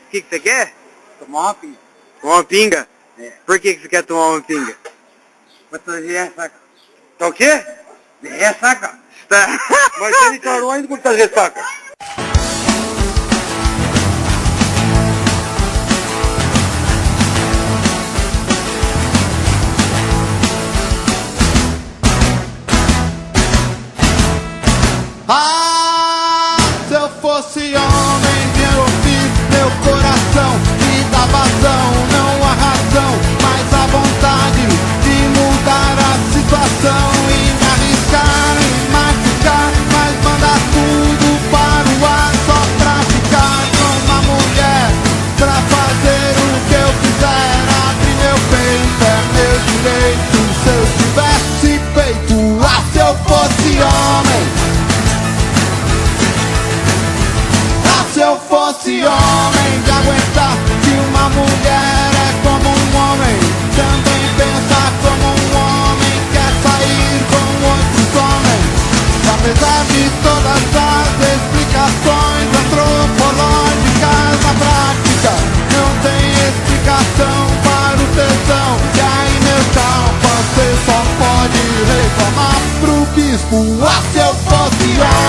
O que você quer? Tomar uma pinga. Tomar uma pinga? É. Por que você quer tomar uma pinga? Pra trazer ressaca. Tá o quê? De ressaca. Tá. Mas você declarou ainda por trazer ressaca. Ah, se eu fosse homem, eu ouvir meu coração e dar vazão, não a razão, mas a vontade de mudar a situação e me arriscar e machucar, mas mandar tudo para o ar só pra ficar com uma mulher, pra fazer o que eu quiser, abrir meu peito, é meu direito, se eu tivesse peito, ah, se eu fosse homem. Se eu fosse homem, de aguentar que uma mulher é como um homem, também pensa como um homem, quer sair com outros homens. Apesar de todas as explicações antropológicas, na prática não tem explicação para o tesão. E aí, meu chapa, você só pode reclamar pro bispo. Ah, se eu fosse homem.